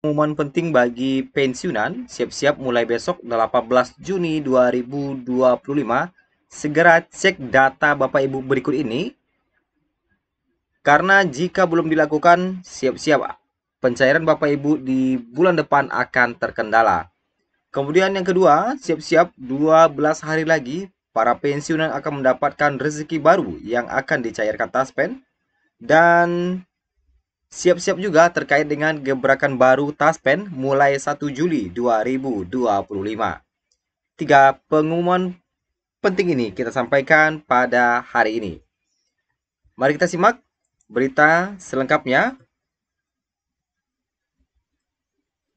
Pengumuman penting bagi pensiunan, siap-siap mulai besok 18 Juni 2025. Segera cek data Bapak Ibu berikut ini, karena jika belum dilakukan, siap-siap pencairan Bapak Ibu di bulan depan akan terkendala. Kemudian yang kedua, siap-siap 12 hari lagi, para pensiunan akan mendapatkan rezeki baru yang akan dicairkan Taspen. Dan siap-siap juga terkait dengan gebrakan baru Taspen mulai 1 Juli 2025. Tiga pengumuman penting ini kita sampaikan pada hari ini. Mari kita simak berita selengkapnya.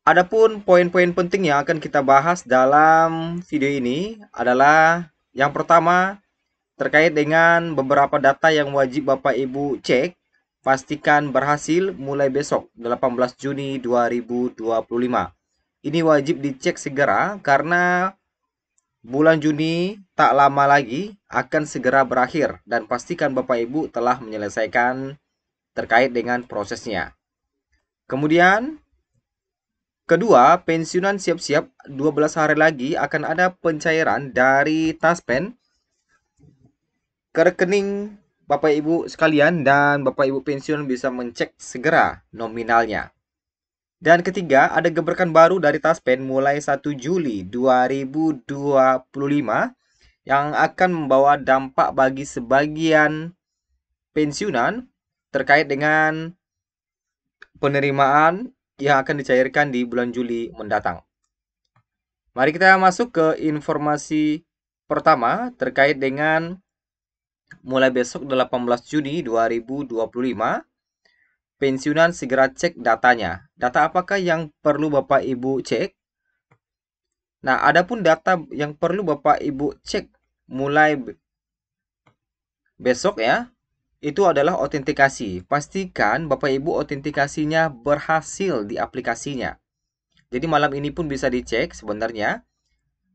Adapun poin-poin penting yang akan kita bahas dalam video ini adalah yang pertama terkait dengan beberapa data yang wajib Bapak Ibu cek. Pastikan berhasil mulai besok 18 Juni 2025. Ini wajib dicek segera karena bulan Juni tak lama lagi akan segera berakhir, dan pastikan Bapak Ibu telah menyelesaikan terkait dengan prosesnya. Kemudian kedua, pensiunan siap-siap 12 hari lagi akan ada pencairan dari Taspen ke rekening Bapak Ibu sekalian, dan Bapak Ibu pensiun bisa mencek segera nominalnya. Dan ketiga, ada gebrakan baru dari Taspen mulai 1 Juli 2025 yang akan membawa dampak bagi sebagian pensiunan terkait dengan penerimaan yang akan dicairkan di bulan Juli mendatang. Mari kita masuk ke informasi pertama terkait dengan mulai besok 18 Juni 2025, pensiunan segera cek datanya. Data apakah yang perlu Bapak Ibu cek? Nah, adapun data yang perlu Bapak Ibu cek mulai besok ya, itu adalah autentikasi. Pastikan Bapak Ibu autentikasinya berhasil di aplikasinya. Jadi malam ini pun bisa dicek sebenarnya.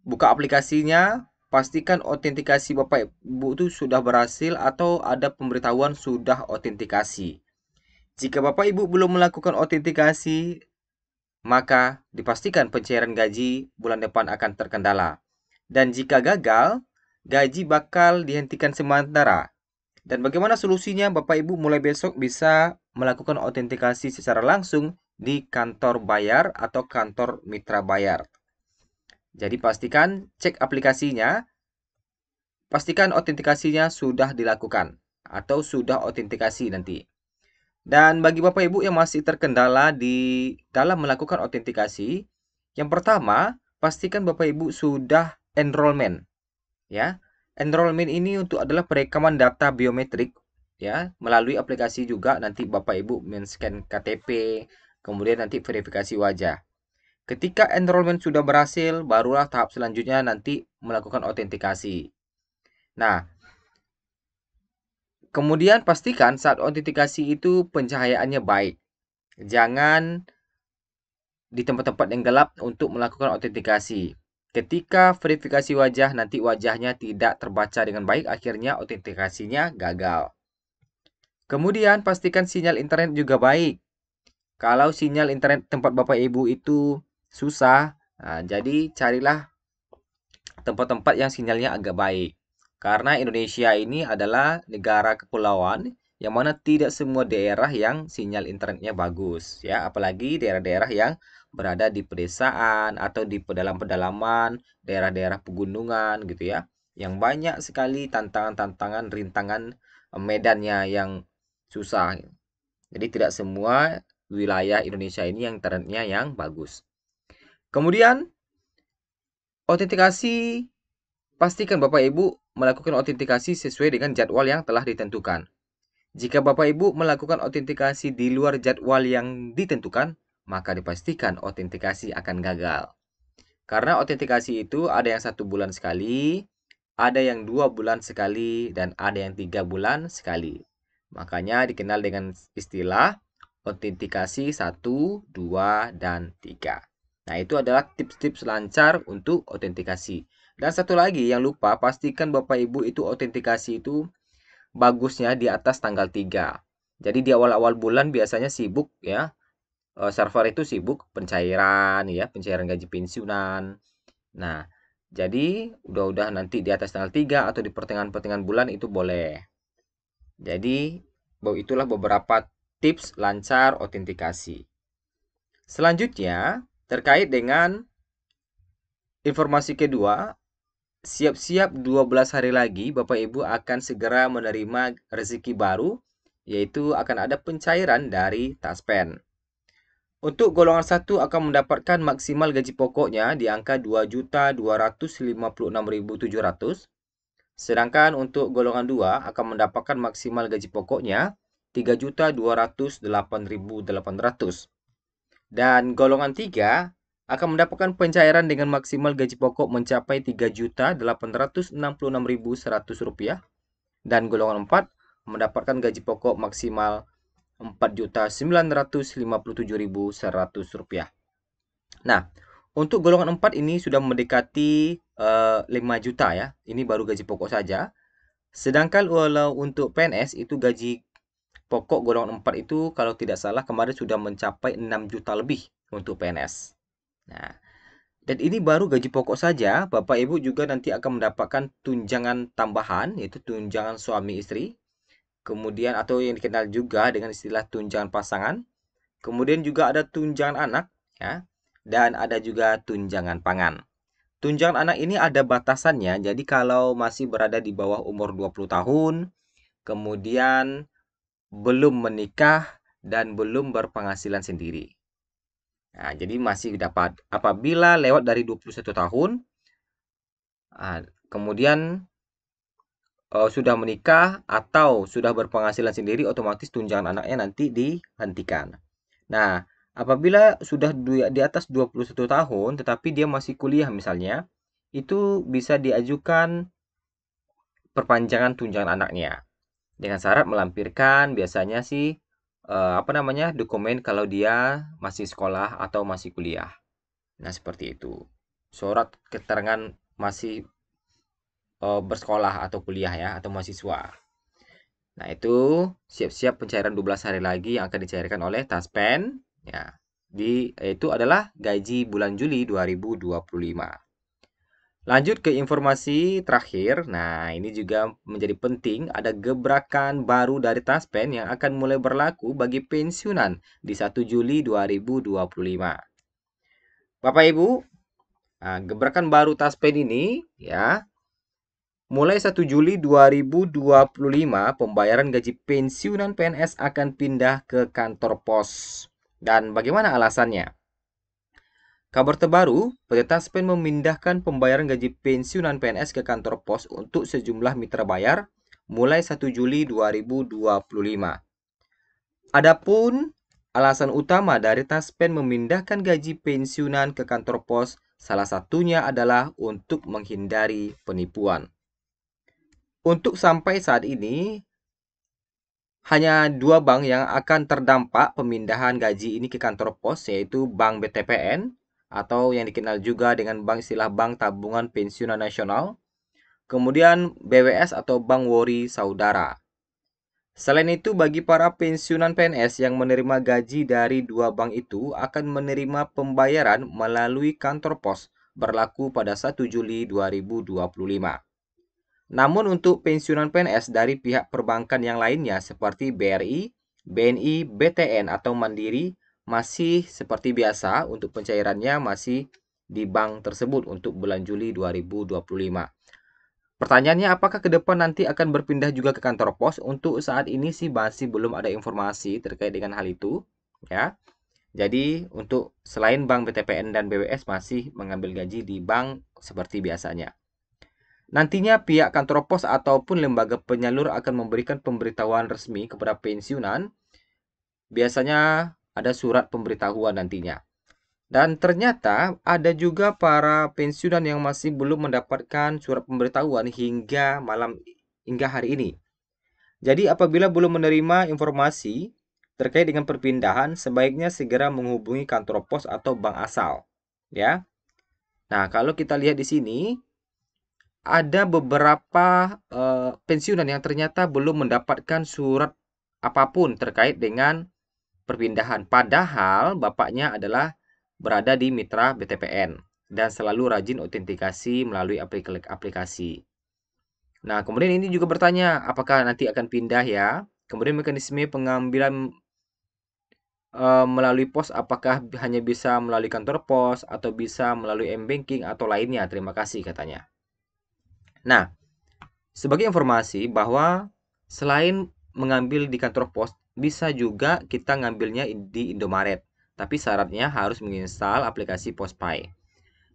Buka aplikasinya, pastikan autentikasi Bapak Ibu itu sudah berhasil atau ada pemberitahuan sudah autentikasi. Jika Bapak Ibu belum melakukan autentikasi, maka dipastikan pencairan gaji bulan depan akan terkendala. Dan jika gagal, gaji bakal dihentikan sementara. Dan bagaimana solusinya? Bapak Ibu mulai besok bisa melakukan autentikasi secara langsung di kantor bayar atau kantor mitra bayar. Jadi pastikan cek aplikasinya, pastikan autentikasinya sudah dilakukan atau sudah autentikasi nanti. Dan bagi Bapak Ibu yang masih terkendala di dalam melakukan autentikasi, yang pertama, pastikan Bapak Ibu sudah enrollment. Ya. Enrollment ini adalah perekaman data biometrik ya, melalui aplikasi juga. Nanti Bapak Ibu men-scan KTP, kemudian nanti verifikasi wajah. Ketika enrollment sudah berhasil, barulah tahap selanjutnya nanti melakukan autentikasi. Nah, kemudian pastikan saat autentikasi itu pencahayaannya baik. Jangan di tempat-tempat yang gelap untuk melakukan autentikasi. Ketika verifikasi wajah, nanti wajahnya tidak terbaca dengan baik, akhirnya autentikasinya gagal. Kemudian pastikan sinyal internet juga baik. Kalau sinyal internet tempat Bapak Ibu itu susah, jadi carilah tempat-tempat yang sinyalnya agak baik. Karena Indonesia ini adalah negara kepulauan yang mana tidak semua daerah yang sinyal internetnya bagus ya, apalagi daerah-daerah yang berada di pedesaan atau di pedalaman-pedalaman, daerah-daerah pegunungan gitu ya, yang banyak sekali tantangan-tantangan, rintangan medannya yang susah. Jadi tidak semua wilayah Indonesia ini yang internetnya yang bagus. Kemudian autentikasi, pastikan Bapak Ibu melakukan autentikasi sesuai dengan jadwal yang telah ditentukan. Jika Bapak Ibu melakukan autentikasi di luar jadwal yang ditentukan, maka dipastikan autentikasi akan gagal. Karena autentikasi itu ada yang 1 bulan sekali, ada yang 2 bulan sekali, dan ada yang 3 bulan sekali. Makanya dikenal dengan istilah autentikasi 1, 2, dan 3. Nah, itu adalah tips-tips lancar untuk autentikasi. Dan satu lagi yang lupa, pastikan Bapak Ibu itu autentikasi itu bagusnya di atas tanggal 3. Jadi di awal-awal bulan biasanya sibuk ya. server itu sibuk pencairan ya, pencairan gaji pensiunan. Nah, jadi udah nanti di atas tanggal 3 atau di pertengahan-pertengahan bulan itu boleh. Jadi, itulah beberapa tips lancar autentikasi. Selanjutnya, terkait dengan informasi kedua, siap-siap 12 hari lagi Bapak Ibu akan segera menerima rezeki baru, yaitu akan ada pencairan dari Taspen. Untuk golongan 1 akan mendapatkan maksimal gaji pokoknya di angka 2.256.700. Sedangkan untuk golongan 2 akan mendapatkan maksimal gaji pokoknya 3.208.800. Dan golongan 3 akan mendapatkan pencairan dengan maksimal gaji pokok mencapai 3.866.100 rupiah. Dan golongan 4 mendapatkan gaji pokok maksimal 4.957.100 rupiah. Nah, untuk golongan 4 ini sudah mendekati 5 juta ya. Ini baru gaji pokok saja. Sedangkan kalau untuk PNS itu gaji pokok golongan 4 itu kalau tidak salah kemarin sudah mencapai 6 juta lebih untuk PNS. Nah, dan ini baru gaji pokok saja. Bapak Ibu juga nanti akan mendapatkan tunjangan tambahan, yaitu tunjangan suami istri. Kemudian atau yang dikenal juga dengan istilah tunjangan pasangan. Kemudian juga ada tunjangan anak ya. Dan ada juga tunjangan pangan. Tunjangan anak ini ada batasannya. Jadi kalau masih berada di bawah umur 20 tahun, kemudian belum menikah dan belum berpenghasilan sendiri. Nah, jadi masih dapat. Apabila lewat dari 21 tahun, kemudian sudah menikah atau sudah berpenghasilan sendiri, otomatis tunjangan anaknya nanti dihentikan. Nah, apabila sudah di atas 21 tahun tetapi dia masih kuliah misalnya, itu bisa diajukan perpanjangan tunjangan anaknya. Dengan syarat melampirkan biasanya sih dokumen kalau dia masih sekolah atau masih kuliah. Nah, seperti itu. Surat keterangan masih bersekolah atau kuliah ya, atau mahasiswa. Nah, itu siap-siap pencairan 12 hari lagi yang akan dicairkan oleh Taspen ya. Itu adalah gaji bulan Juli 2025. Lanjut ke informasi terakhir. Nah, ini juga menjadi penting. Ada gebrakan baru dari Taspen yang akan mulai berlaku bagi pensiunan di 1 Juli 2025. Bapak Ibu, gebrakan baru Taspen ini ya, mulai 1 Juli 2025, pembayaran gaji pensiunan PNS akan pindah ke kantor pos. Dan bagaimana alasannya? Kabar terbaru, PT Taspen memindahkan pembayaran gaji pensiunan PNS ke kantor pos untuk sejumlah mitra bayar mulai 1 Juli 2025. Adapun alasan utama dari Taspen memindahkan gaji pensiunan ke kantor pos salah satunya adalah untuk menghindari penipuan. Untuk sampai saat ini, hanya 2 bank yang akan terdampak pemindahan gaji ini ke kantor pos, yaitu Bank BTPN atau yang dikenal juga dengan istilah Bank Tabungan Pensiunan Nasional, kemudian BWS atau Bank Wori Saudara. Selain itu, bagi para pensiunan PNS yang menerima gaji dari 2 bank itu akan menerima pembayaran melalui kantor pos berlaku pada 1 Juli 2025. Namun untuk pensiunan PNS dari pihak perbankan yang lainnya seperti BRI, BNI, BTN atau Mandiri masih seperti biasa untuk pencairannya masih di bank tersebut untuk bulan Juli 2025. Pertanyaannya, apakah ke depan nanti akan berpindah juga ke kantor pos? Untuk saat ini sih masih belum ada informasi terkait dengan hal itu, ya. Jadi untuk selain bank BTPN dan BWS masih mengambil gaji di bank seperti biasanya. Nantinya pihak kantor pos ataupun lembaga penyalur akan memberikan pemberitahuan resmi kepada pensiunan. Biasanya ada surat pemberitahuan nantinya. Dan ternyata ada juga para pensiunan yang masih belum mendapatkan surat pemberitahuan hingga hari ini. Jadi apabila belum menerima informasi terkait dengan perpindahan, sebaiknya segera menghubungi kantor pos atau bank asal, ya. Nah, kalau kita lihat di sini ada beberapa pensiunan yang ternyata belum mendapatkan surat apapun terkait dengan perpindahan. Padahal bapaknya adalah berada di mitra BTPN dan selalu rajin autentikasi melalui aplikasi. Nah, kemudian ini juga bertanya, apakah nanti akan pindah ya? Kemudian mekanisme pengambilan melalui pos apakah hanya bisa melalui kantor pos atau bisa melalui m-banking atau lainnya? Terima kasih katanya. Nah, sebagai informasi bahwa selain mengambil di kantor pos, bisa juga kita ngambilnya di Indomaret. Tapi syaratnya harus menginstal aplikasi PosPay.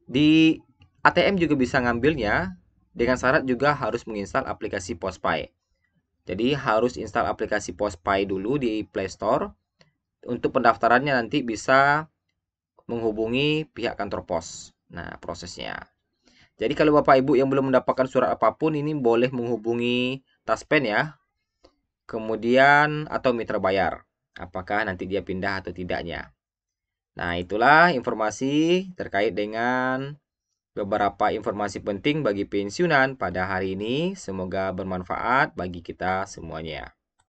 Di ATM juga bisa ngambilnya, dengan syarat juga harus menginstal aplikasi PosPay. Jadi harus install aplikasi PosPay dulu di Play Store. Untuk pendaftarannya nanti bisa menghubungi pihak kantor pos. Nah, prosesnya. Jadi kalau Bapak Ibu yang belum mendapatkan surat apapun, ini boleh menghubungi Taspen ya. Kemudian atau mitra bayar. Apakah nanti dia pindah atau tidaknya. Nah, itulah informasi terkait dengan beberapa informasi penting bagi pensiunan pada hari ini. Semoga bermanfaat bagi kita semuanya.